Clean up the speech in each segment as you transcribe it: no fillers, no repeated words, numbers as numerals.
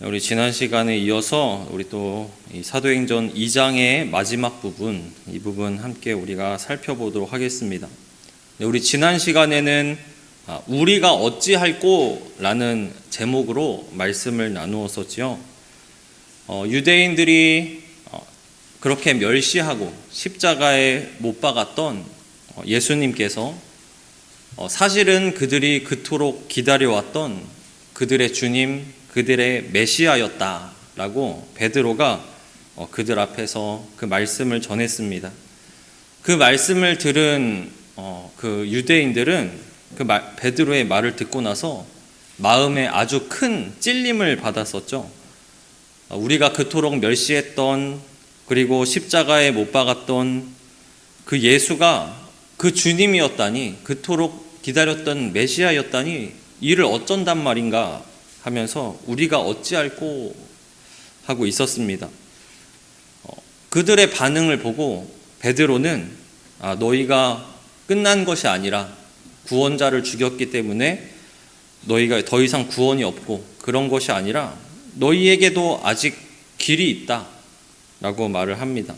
우리 지난 시간에 이어서 우리 또 이 사도행전 2장의 마지막 부분, 이 부분 함께 우리가 살펴보도록 하겠습니다. 우리 지난 시간에는 우리가 어찌할꼬 라는 제목으로 말씀을 나누었었지요. 유대인들이 그렇게 멸시하고 십자가에 못 박았던 예수님께서 사실은 그들이 그토록 기다려왔던 그들의 주님, 그들의 메시아였다라고 베드로가 그들 앞에서 그 말씀을 전했습니다. 그 말씀을 들은 그 유대인들은 베드로의 말을 듣고 나서 마음에 아주 큰 찔림을 받았었죠. 우리가 그토록 멸시했던, 그리고 십자가에 못 박았던 그 예수가 그 주님이었다니, 그토록 기다렸던 메시아였다니 이를 어쩐단 말인가 하면서 우리가 어찌할꼬 하고 있었습니다. 그들의 반응을 보고 베드로는 너희가 끝난 것이 아니라 구원자를 죽였기 때문에 너희가 더 이상 구원이 없고, 그런 것이 아니라 너희에게도 아직 길이 있다 라고 말을 합니다.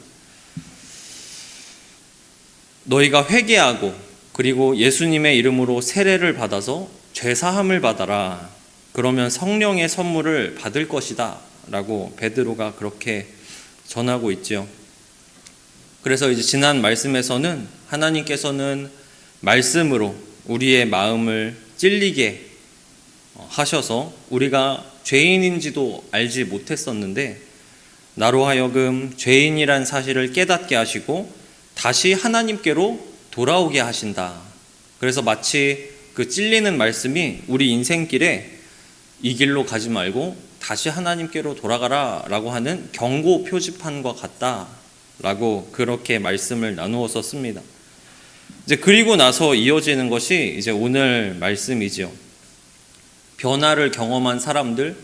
너희가 회개하고 그리고 예수님의 이름으로 세례를 받아서 죄사함을 받아라. 그러면 성령의 선물을 받을 것이다 라고 베드로가 그렇게 전하고 있죠. 그래서 이제 지난 말씀에서는 하나님께서는 말씀으로 우리의 마음을 찔리게 하셔서 우리가 죄인인지도 알지 못했었는데 나로 하여금 죄인이란 사실을 깨닫게 하시고 다시 하나님께로 돌아오게 하신다. 그래서 마치 그 찔리는 말씀이 우리 인생길에 이 길로 가지 말고 다시 하나님께로 돌아가라 라고 하는 경고 표지판과 같다 라고 그렇게 말씀을 나누었었습니다. 이제 그리고 나서 이어지는 것이 이제 오늘 말씀이죠. 변화를 경험한 사람들,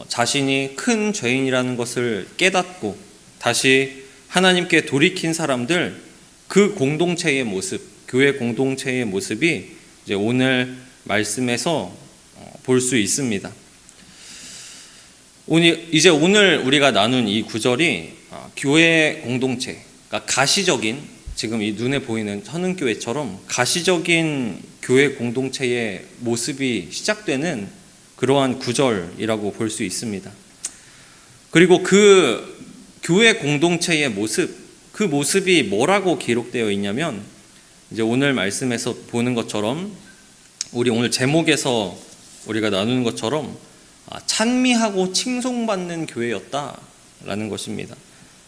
자신이 큰 죄인이라는 것을 깨닫고 다시 하나님께 돌이킨 사람들, 그 공동체의 모습, 교회 공동체의 모습이 이제 오늘 말씀에서 볼 수 있습니다. 이제 오늘 우리가 나눈 이 구절이 교회 공동체, 그러니까 가시적인, 지금 이 눈에 보이는 선흥교회처럼 가시적인 교회 공동체의 모습이 시작되는 그러한 구절이라고 볼 수 있습니다. 그리고 그 교회 공동체의 모습, 그 모습이 뭐라고 기록되어 있냐면 이제 오늘 말씀에서 보는 것처럼, 우리 오늘 제목에서 우리가 나누는 것처럼 찬미하고 칭송받는 교회였다라는 것입니다.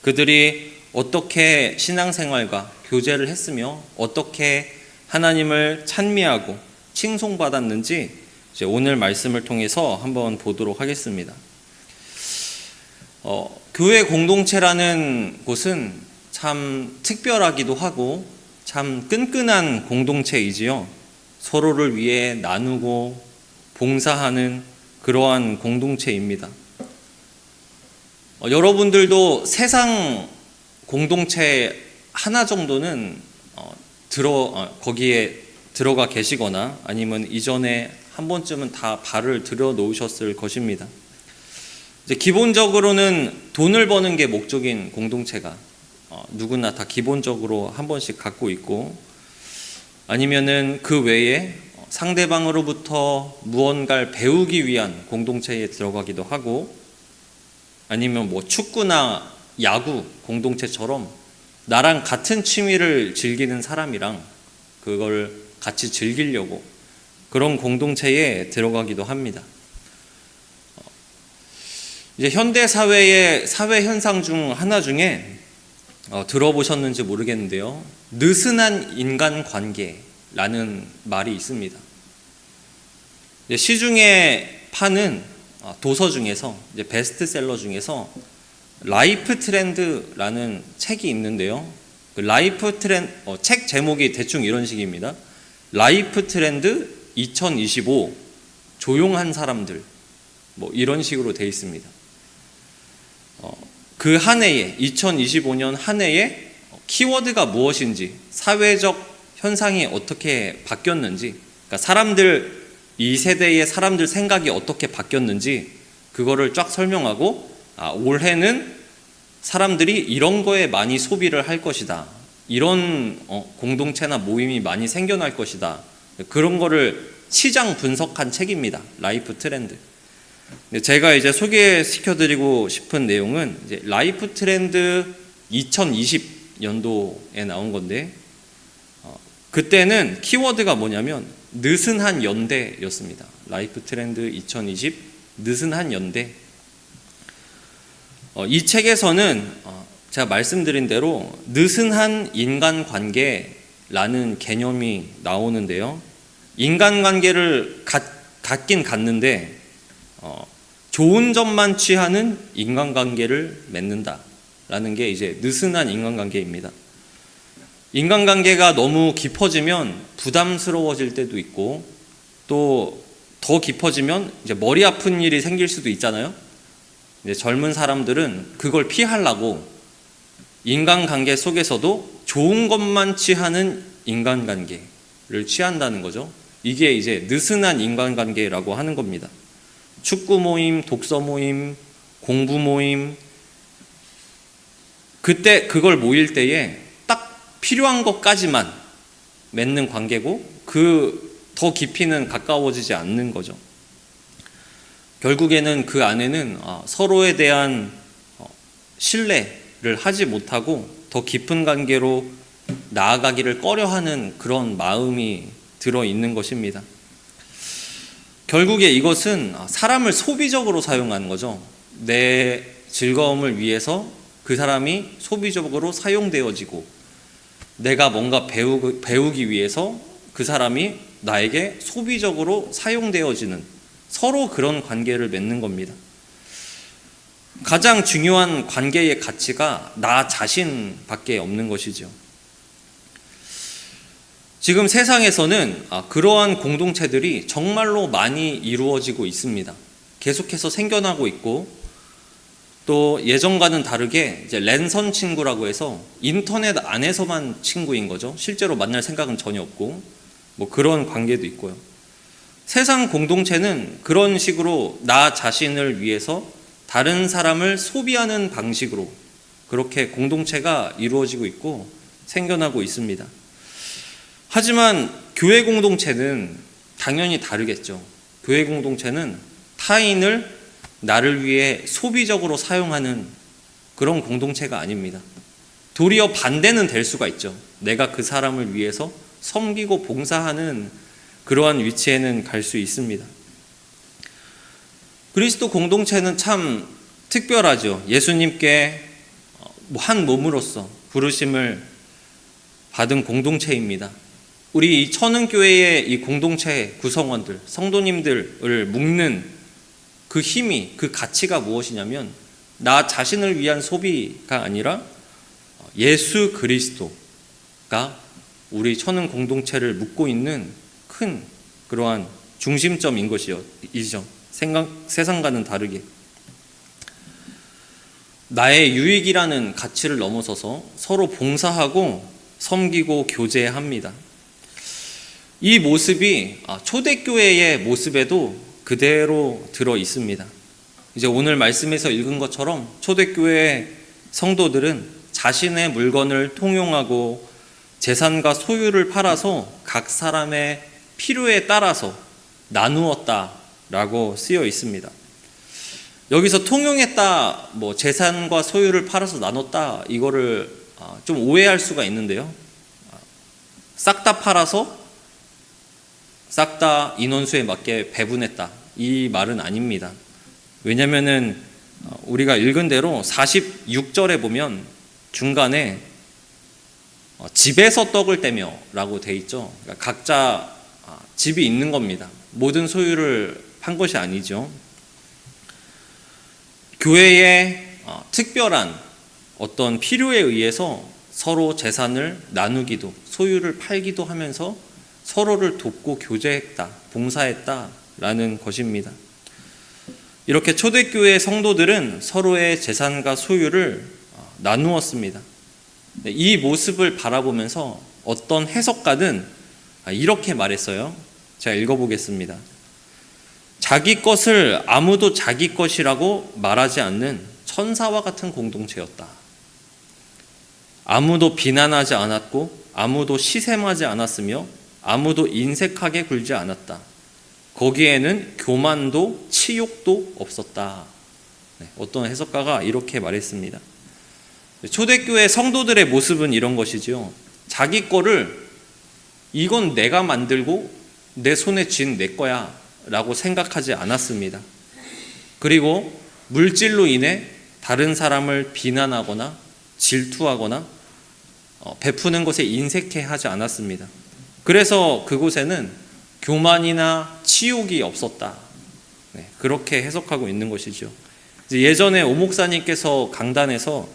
그들이 어떻게 신앙생활과 교제를 했으며 어떻게 하나님을 찬미하고 칭송받았는지 이제 오늘 말씀을 통해서 한번 보도록 하겠습니다. 교회 공동체라는 곳은 참 특별하기도 하고 참 끈끈한 공동체이지요. 서로를 위해 나누고 봉사하는 그러한 공동체입니다. 여러분들도 세상 공동체 하나 정도는 거기에 들어가 계시거나 아니면 이전에 한 번쯤은 다 발을 들여 놓으셨을 것입니다. 이제 기본적으로는 돈을 버는 게 목적인 공동체가 누구나 다 기본적으로 한 번씩 갖고 있고, 아니면은 그 외에 상대방으로부터 무언가를 배우기 위한 공동체에 들어가기도 하고, 아니면 뭐 축구나 야구 공동체처럼 나랑 같은 취미를 즐기는 사람이랑 그걸 같이 즐기려고 그런 공동체에 들어가기도 합니다. 이제 현대 사회의 사회 현상 중 하나 중에 들어보셨는지 모르겠는데요, 느슨한 인간관계라는 말이 있습니다. 시중에 파는 도서 중에서, 이제 베스트셀러 중에서 라이프 트렌드라는 책이 있는데요, 그 라이프 트렌드 책 제목이 대충 이런 식입니다. 라이프 트렌드 2025 조용한 사람들, 뭐 이런 식으로 되어 있습니다. 그 한 해에 2025년 한 해에 키워드가 무엇인지, 사회적 현상이 어떻게 바뀌었는지, 그러니까 이 세대의 사람들 생각이 어떻게 바뀌었는지 그거를 쫙 설명하고 올해는 사람들이 이런 거에 많이 소비를 할 것이다. 이런 공동체나 모임이 많이 생겨날 것이다. 그런 거를 시장 분석한 책입니다. 라이프 트렌드. 제가 이제 소개시켜드리고 싶은 내용은 이제 라이프 트렌드 2020년도에 나온 건데, 그때는 키워드가 뭐냐면 느슨한 연대였습니다. 라이프 트렌드 2020 느슨한 연대. 이 책에서는 제가 말씀드린 대로 느슨한 인간관계라는 개념이 나오는데요. 인간관계를 갖긴 갖는데 좋은 점만 취하는 인간관계를 맺는다라는 게 이제 느슨한 인간관계입니다. 인간관계가 너무 깊어지면 부담스러워질 때도 있고, 또 더 깊어지면 이제 머리 아픈 일이 생길 수도 있잖아요. 이제 젊은 사람들은 그걸 피하려고 인간관계 속에서도 좋은 것만 취하는 인간관계를 취한다는 거죠. 이게 이제 느슨한 인간관계라고 하는 겁니다. 축구 모임, 독서 모임, 공부 모임, 그때 그걸 모일 때에 딱 필요한 것까지만 맺는 관계고, 더 깊이는 가까워지지 않는 거죠. 결국에는 그 안에는 서로에 대한 신뢰를 하지 못하고 더 깊은 관계로 나아가기를 꺼려하는 그런 마음이 들어있는 것입니다. 결국에 이것은 사람을 소비적으로 사용하는 거죠. 내 즐거움을 위해서 그 사람이 소비적으로 사용되어지고, 내가 뭔가 배우기 위해서 그 사람이 나에게 소비적으로 사용되어지는, 서로 그런 관계를 맺는 겁니다. 가장 중요한 관계의 가치가 나 자신밖에 없는 것이죠. 지금 세상에서는 그러한 공동체들이 정말로 많이 이루어지고 있습니다. 계속해서 생겨나고 있고, 또 예전과는 다르게 이제 랜선 친구라고 해서 인터넷 안에서만 친구인 거죠. 실제로 만날 생각은 전혀 없고, 그런 관계도 있고요. 세상 공동체는 그런 식으로 나 자신을 위해서 다른 사람을 소비하는 방식으로 그렇게 공동체가 이루어지고 있고 생겨나고 있습니다. 하지만 교회 공동체는 당연히 다르겠죠. 교회 공동체는 타인을 나를 위해 소비적으로 사용하는 그런 공동체가 아닙니다. 도리어 반대는 될 수가 있죠. 내가 그 사람을 위해서 섬기고 봉사하는 그러한 위치에는 갈 수 있습니다. 그리스도 공동체는 참 특별하죠. 예수님께 한 몸으로서 부르심을 받은 공동체입니다. 우리 이 천은교회의 이 공동체 구성원들, 성도님들을 묶는 그 힘이, 그 가치가 무엇이냐면 나 자신을 위한 소비가 아니라 예수 그리스도가 우리 천은 공동체를 묶고 있는 큰 그러한 중심점인 것이죠. 세상과는 다르게 나의 유익이라는 가치를 넘어서서 서로 봉사하고 섬기고 교제합니다. 이 모습이 초대교회의 모습에도 그대로 들어 있습니다. 이제 오늘 말씀에서 읽은 것처럼 초대교회 성도들은 자신의 물건을 통용하고 재산과 소유를 팔아서 각 사람의 필요에 따라서 나누었다라고 쓰여 있습니다. 여기서 통용했다, 재산과 소유를 팔아서 나눴다, 이거를 좀 오해할 수가 있는데요. 싹 다 팔아서 싹 다 인원수에 맞게 배분했다, 이 말은 아닙니다. 왜냐면은 우리가 읽은 대로 46절에 보면 중간에 집에서 떡을 떼며 라고 돼 있죠. 그러니까 각자 집이 있는 겁니다. 모든 소유를 판 것이 아니죠. 교회의 특별한 어떤 필요에 의해서 서로 재산을 나누기도, 소유를 팔기도 하면서 서로를 돕고 교제했다, 봉사했다라는 것입니다. 이렇게 초대교회 성도들은 서로의 재산과 소유를 나누었습니다. 이 모습을 바라보면서 어떤 해석가는 이렇게 말했어요. 제가 읽어보겠습니다. 자기 것을 아무도 자기 것이라고 말하지 않는 천사와 같은 공동체였다. 아무도 비난하지 않았고 아무도 시샘하지 않았으며 아무도 인색하게 굴지 않았다. 거기에는 교만도 치욕도 없었다. 어떤 해석가가 이렇게 말했습니다. 초대교회 성도들의 모습은 이런 것이지요. 자기 거를 이건 내가 만들고 내 손에 쥔 내 거야 라고 생각하지 않았습니다. 그리고 물질로 인해 다른 사람을 비난하거나 질투하거나 베푸는 것에 인색해 하지 않았습니다. 그래서 그곳에는 교만이나 치욕이 없었다. 그렇게 해석하고 있는 것이죠. 예전에 오 목사님께서 강단에서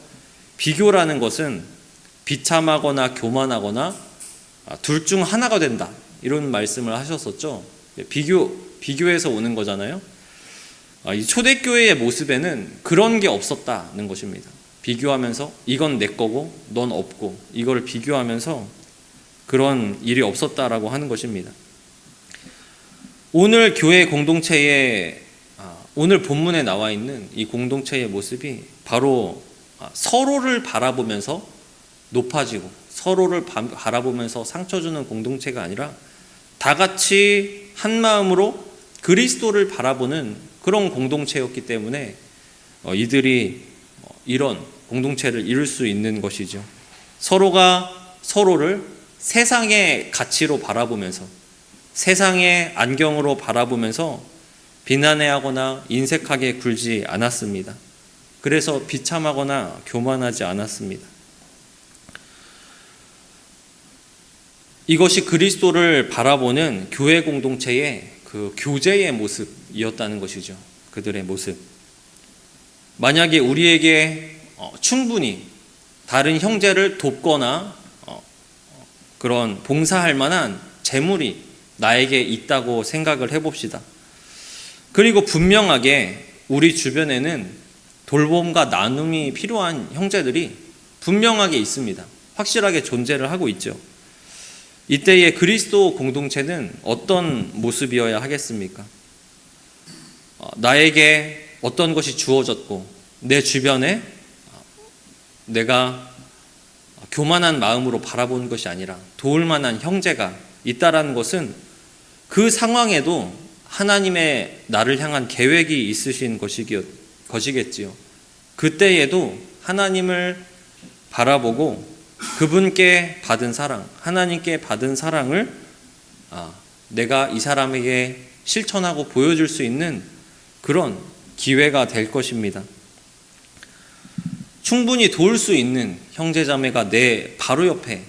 비교라는 것은 비참하거나 교만하거나 둘 중 하나가 된다, 이런 말씀을 하셨었죠. 비교에서 오는 거잖아요. 이 초대교회의 모습에는 그런 게 없었다는 것입니다. 비교하면서 이건 내 거고 넌 없고 이걸 비교하면서 그런 일이 없었다라고 하는 것입니다. 오늘 교회 공동체의 오늘 본문에 나와 있는 이 공동체의 모습이 바로 서로를 바라보면서 높아지고 서로를 바라보면서 상처 주는 공동체가 아니라 다 같이 한 마음으로 그리스도를 바라보는 그런 공동체였기 때문에 이들이 이런 공동체를 이룰 수 있는 것이죠. 서로가 서로를 세상의 가치로 바라보면서 세상의 안경으로 바라보면서 비난해하거나 인색하게 굴지 않았습니다. 그래서 비참하거나 교만하지 않았습니다. 이것이 그리스도를 바라보는 교회 공동체의 그 교제의 모습이었다는 것이죠. 그들의 모습. 만약에 우리에게 충분히 다른 형제를 돕거나 그런 봉사할 만한 재물이 나에게 있다고 생각을 해봅시다. 그리고 분명하게 우리 주변에는 돌봄과 나눔이 필요한 형제들이 분명하게 있습니다. 확실하게 존재를 하고 있죠. 이때의 그리스도 공동체는 어떤 모습이어야 하겠습니까? 나에게 어떤 것이 주어졌고 내 주변에 내가 교만한 마음으로 바라보는 것이 아니라 도울 만한 형제가 있다라는 것은 그 상황에도 하나님의 나를 향한 계획이 있으신 것이겠지요. 그때에도 하나님을 바라보고 그분께 받은 사랑, 하나님께 받은 사랑을 내가 이 사람에게 실천하고 보여줄 수 있는 그런 기회가 될 것입니다. 충분히 도울 수 있는 형제자매가 내 바로 옆에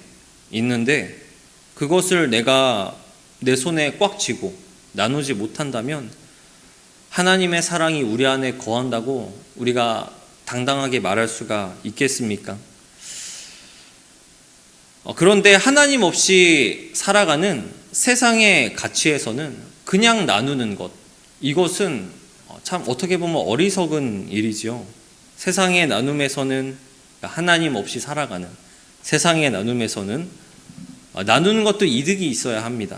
있는데 그것을 내가 내 손에 꽉 쥐고 나누지 못한다면 하나님의 사랑이 우리 안에 거한다고 우리가 당당하게 말할 수가 있겠습니까? 그런데 하나님 없이 살아가는 세상의 가치에서는 그냥 나누는 것, 이것은 참 어떻게 보면 어리석은 일이지요. 세상의 나눔에서는, 하나님 없이 살아가는 세상의 나눔에서는 나누는 것도 이득이 있어야 합니다.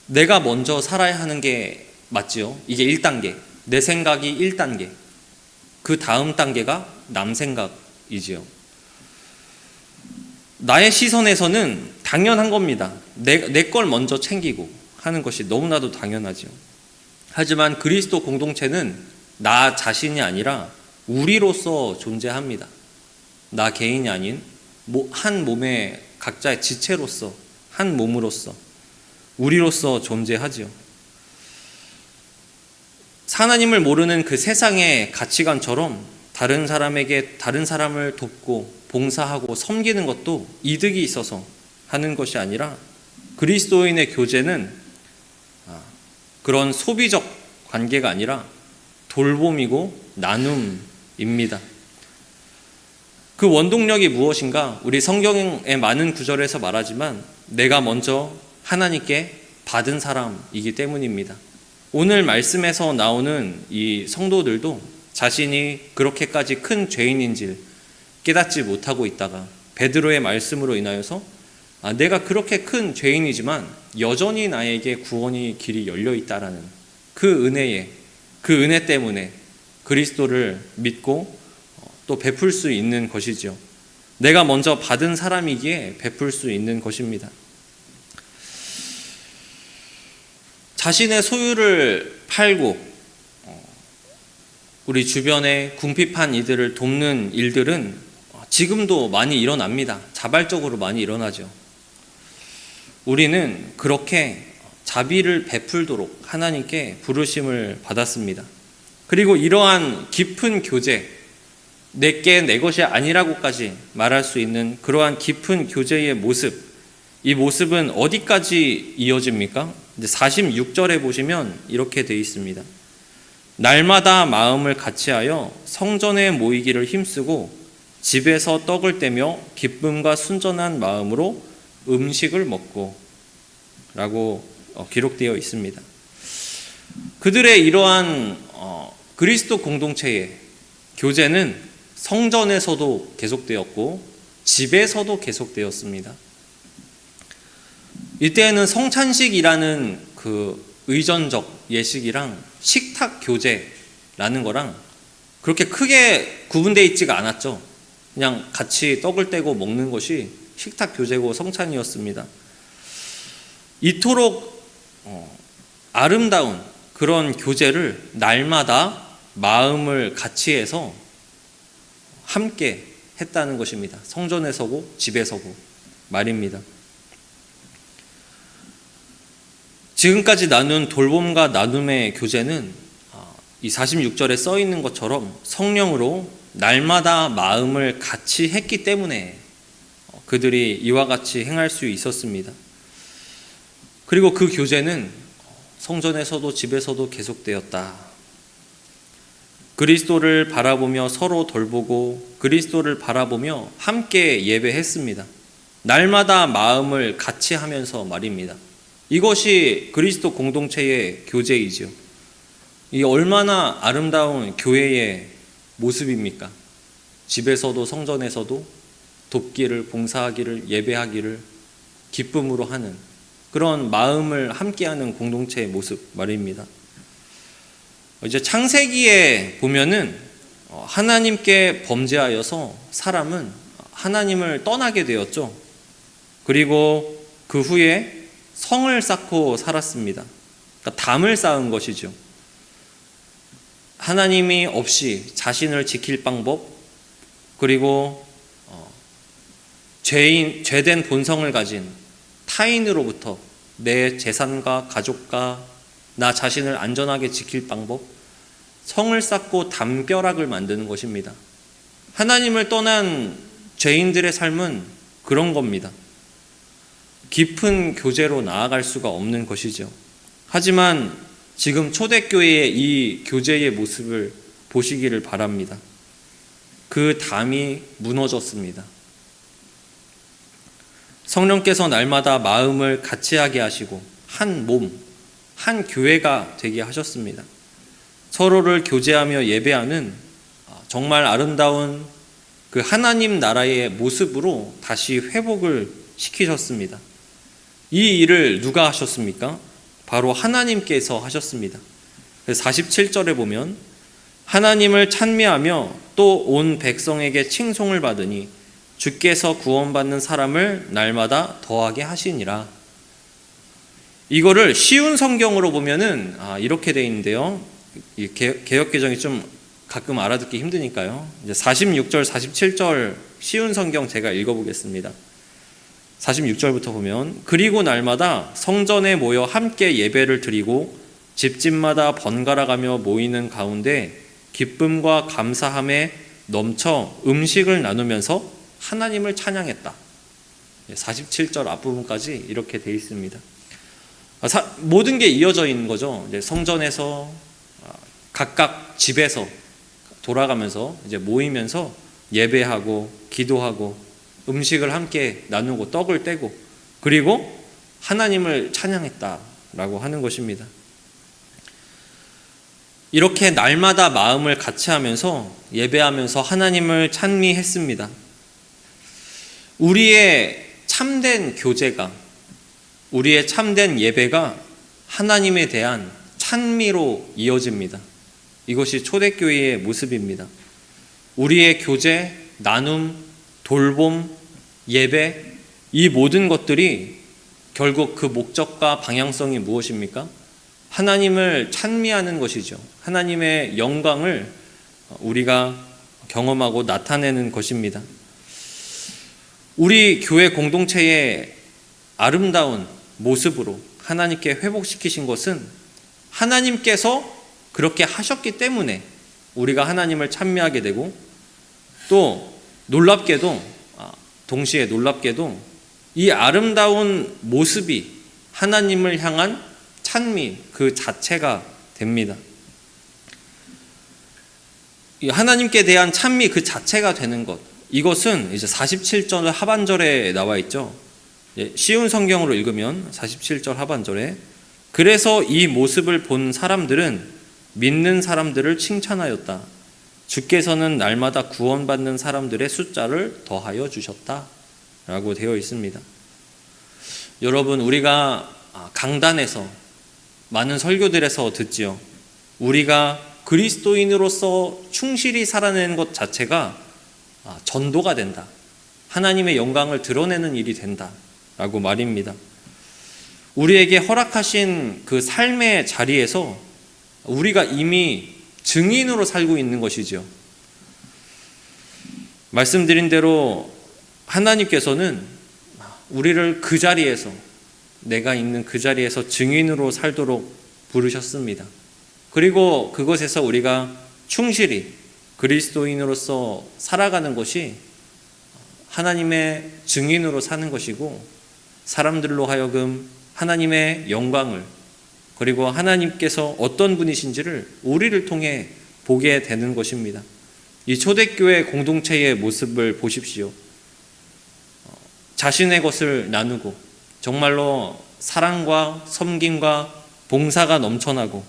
내가 먼저 살아야 하는 게 맞지요. 이게 1단계, 내 생각이 1단계, 그 다음 단계가 남 생각이지요. 나의 시선에서는 당연한 겁니다. 내 걸 먼저 챙기고 하는 것이 너무나도 당연하죠. 하지만 그리스도 공동체는 나 자신이 아니라 우리로서 존재합니다. 나 개인이 아닌 한 몸의 각자의 지체로서, 한 몸으로서, 우리로서 존재하죠. 하나님을 모르는 그 세상의 가치관처럼 다른 사람에게 다른 사람을 돕고 봉사하고 섬기는 것도 이득이 있어서 하는 것이 아니라 그리스도인의 교제는 그런 소비적 관계가 아니라 돌봄이고 나눔입니다. 그 원동력이 무엇인가? 우리 성경의 많은 구절에서 말하지만 내가 먼저 하나님께 받은 사람이기 때문입니다. 오늘 말씀에서 나오는 이 성도들도 자신이 그렇게까지 큰 죄인인지를 깨닫지 못하고 있다가 베드로의 말씀으로 인하여서 내가 그렇게 큰 죄인이지만 여전히 나에게 구원의 길이 열려 있다라는 그 은혜 때문에 그리스도를 믿고 또 베풀 수 있는 것이죠. 내가 먼저 받은 사람이기에 베풀 수 있는 것입니다. 자신의 소유를 팔고 우리 주변에 궁핍한 이들을 돕는 일들은 지금도 많이 일어납니다. 자발적으로 많이 일어나죠. 우리는 그렇게 자비를 베풀도록 하나님께 부르심을 받았습니다. 그리고 이러한 깊은 교제, 내게 내 것이 아니라고까지 말할 수 있는 그러한 깊은 교제의 모습, 이 모습은 어디까지 이어집니까? 46절에 보시면 이렇게 되어 있습니다. 날마다 마음을 같이하여 성전에 모이기를 힘쓰고 집에서 떡을 떼며 기쁨과 순전한 마음으로 음식을 먹고 라고 기록되어 있습니다. 그들의 이러한 그리스도 공동체의 교제는 성전에서도 계속되었고 집에서도 계속되었습니다. 이때에는 성찬식이라는 그 의전적 예식이랑 식탁 교제라는 거랑 그렇게 크게 구분되어 있지가 않았죠. 그냥 같이 떡을 떼고 먹는 것이 식탁 교제고 성찬이었습니다. 이토록 아름다운 그런 교제를 날마다 마음을 같이 해서 함께 했다는 것입니다. 성전에서고 집에서고 말입니다. 지금까지 나눈 돌봄과 나눔의 교제는 이 46절에 써 있는 것처럼 성령으로 날마다 마음을 같이 했기 때문에 그들이 이와 같이 행할 수 있었습니다. 그리고 그 교제는 성전에서도 집에서도 계속되었다. 그리스도를 바라보며 서로 돌보고 그리스도를 바라보며 함께 예배했습니다. 날마다 마음을 같이 하면서 말입니다. 이것이 그리스도 공동체의 교제이죠. 이 얼마나 아름다운 교회의 모습입니까? 집에서도 성전에서도 돕기를, 봉사하기를, 예배하기를 기쁨으로 하는 그런 마음을 함께하는 공동체의 모습 말입니다. 이제 창세기에 보면은 하나님께 범죄하여서 사람은 하나님을 떠나게 되었죠. 그리고 그 후에 성을 쌓고 살았습니다. 그러니까 담을 쌓은 것이죠. 하나님이 없이 자신을 지킬 방법, 그리고 죄된 본성을 가진 타인으로부터 내 재산과 가족과 나 자신을 안전하게 지킬 방법, 성을 쌓고 담벼락을 만드는 것입니다. 하나님을 떠난 죄인들의 삶은 그런 겁니다. 깊은 교제로 나아갈 수가 없는 것이죠. 하지만 지금 초대교회의 이 교제의 모습을 보시기를 바랍니다. 그 담이 무너졌습니다. 성령께서 날마다 마음을 같이하게 하시고 한 몸, 한 교회가 되게 하셨습니다. 서로를 교제하며 예배하는 정말 아름다운 그 하나님 나라의 모습으로 다시 회복을 시키셨습니다. 이 일을 누가 하셨습니까? 바로 하나님께서 하셨습니다. 47절에 보면 하나님을 찬미하며 또 온 백성에게 칭송을 받으니 주께서 구원받는 사람을 날마다 더하게 하시니라. 이거를 쉬운 성경으로 보면은 이렇게 돼 있는데요. 이 개역개정이 좀 가끔 알아듣기 힘드니까요. 이제 46절, 47절 쉬운 성경 제가 읽어보겠습니다. 46절부터 보면 그리고 날마다 성전에 모여 함께 예배를 드리고 집집마다 번갈아 가며 모이는 가운데 기쁨과 감사함에 넘쳐 음식을 나누면서 하나님을 찬양했다. 47절 앞부분까지 이렇게 되어 있습니다. 모든 게 이어져 있는 거죠. 이제 성전에서 각각 집에서 돌아가면서 이제 모이면서 예배하고 기도하고 음식을 함께 나누고 떡을 떼고 그리고 하나님을 찬양했다라고 하는 것입니다. 이렇게 날마다 마음을 같이 하면서 예배하면서 하나님을 찬미했습니다. 우리의 참된 교제가, 우리의 참된 예배가 하나님에 대한 찬미로 이어집니다. 이것이 초대교회의 모습입니다. 우리의 교제, 나눔, 돌봄, 예배, 이 모든 것들이 결국 그 목적과 방향성이 무엇입니까? 하나님을 찬미하는 것이죠. 하나님의 영광을 우리가 경험하고 나타내는 것입니다. 우리 교회 공동체의 아름다운 모습으로 하나님께 회복시키신 것은 하나님께서 그렇게 하셨기 때문에 우리가 하나님을 찬미하게 되고, 또 동시에 놀랍게도 이 아름다운 모습이 하나님을 향한 찬미 그 자체가 됩니다. 하나님께 대한 찬미 그 자체가 되는 것, 이것은 이제 47절 하반절에 나와 있죠. 쉬운 성경으로 읽으면 47절 하반절에, 그래서 이 모습을 본 사람들은 믿는 사람들을 칭찬하였다. 주께서는 날마다 구원받는 사람들의 숫자를 더하여 주셨다 라고 되어 있습니다. 여러분, 우리가 강단에서 많은 설교들에서 듣지요. 우리가 그리스도인으로서 충실히 살아내는 것 자체가 전도가 된다, 하나님의 영광을 드러내는 일이 된다 라고 말입니다. 우리에게 허락하신 그 삶의 자리에서 우리가 이미 증인으로 살고 있는 것이죠. 말씀드린 대로 하나님께서는 우리를 그 자리에서, 내가 있는 그 자리에서 증인으로 살도록 부르셨습니다. 그리고 그것에서 우리가 충실히 그리스도인으로서 살아가는 것이 하나님의 증인으로 사는 것이고, 사람들로 하여금 하나님의 영광을, 그리고 하나님께서 어떤 분이신지를 우리를 통해 보게 되는 것입니다. 이 초대교회 공동체의 모습을 보십시오. 자신의 것을 나누고 정말로 사랑과 섬김과 봉사가 넘쳐나고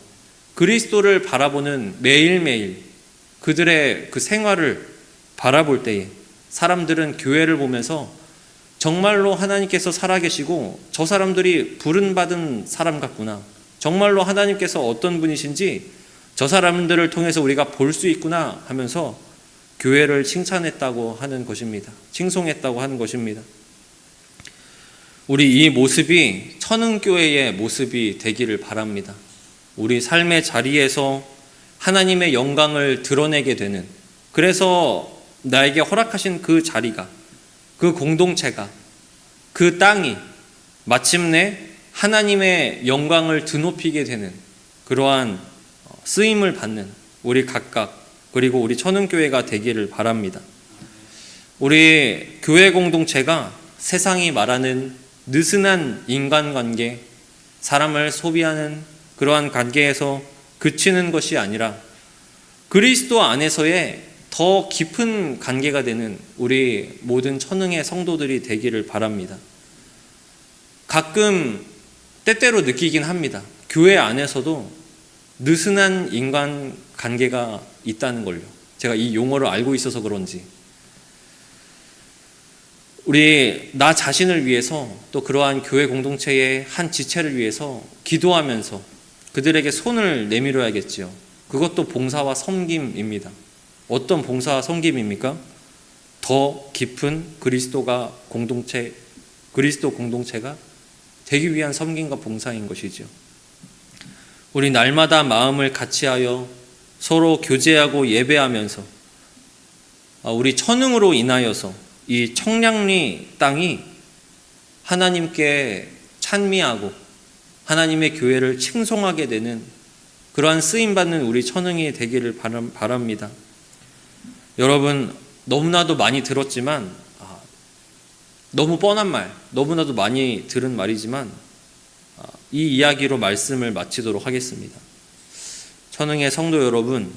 그리스도를 바라보는 매일매일 그들의 그 생활을 바라볼 때에 사람들은 교회를 보면서 정말로 하나님께서 살아계시고 저 사람들이 부름받은 사람 같구나, 정말로 하나님께서 어떤 분이신지 저 사람들을 통해서 우리가 볼 수 있구나 하면서 교회를 칭찬했다고 하는 것입니다. 칭송했다고 하는 것입니다. 우리 이 모습이 천흥교회의 모습이 되기를 바랍니다. 우리 삶의 자리에서 하나님의 영광을 드러내게 되는, 그래서 나에게 허락하신 그 자리가, 그 공동체가, 그 땅이 마침내 하나님의 영광을 드높이게 되는 그러한 쓰임을 받는 우리 각각, 그리고 우리 천흥교회가 되기를 바랍니다. 우리 교회 공동체가 세상이 말하는 느슨한 인간관계, 사람을 소비하는 그러한 관계에서 그치는 것이 아니라 그리스도 안에서의 더 깊은 관계가 되는 우리 모든 천흥의 성도들이 되기를 바랍니다. 가끔 때때로 느끼긴 합니다. 교회 안에서도 느슨한 인간관계가 있다는 걸요. 제가 이 용어를 알고 있어서 그런지. 우리 나 자신을 위해서, 또 그러한 교회 공동체의 한 지체를 위해서 기도하면서 그들에게 손을 내밀어야겠지요. 그것도 봉사와 섬김입니다. 어떤 봉사와 섬김입니까? 더 깊은 그리스도 공동체가 되기 위한 섬김과 봉사인 것이죠. 우리 날마다 마음을 같이하여 서로 교제하고 예배하면서 우리 천흥으로 인하여서 이 청량리 땅이 하나님께 찬미하고 하나님의 교회를 칭송하게 되는 그러한 쓰임받는 우리 천흥이 되기를 바랍니다. 여러분, 너무나도 많이 들었지만, 너무 뻔한 말, 너무나도 많이 들은 말이지만 이 이야기로 말씀을 마치도록 하겠습니다. 천흥의 성도 여러분,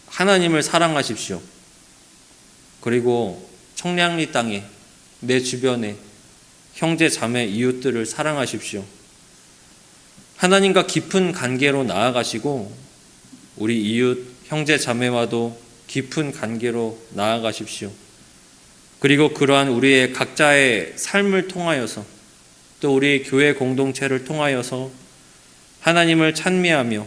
하나님을 사랑하십시오. 그리고 청량리 땅에, 내 주변에 형제 자매 이웃들을 사랑하십시오. 하나님과 깊은 관계로 나아가시고 우리 이웃 형제 자매와도 깊은 관계로 나아가십시오. 그리고 그러한 우리의 각자의 삶을 통하여서, 또 우리 교회 공동체를 통하여서 하나님을 찬미하며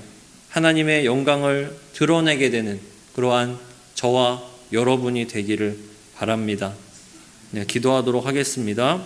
하나님의 영광을 드러내게 되는 그러한 저와 여러분이 되기를 바랍니다. 네, 기도하도록 하겠습니다.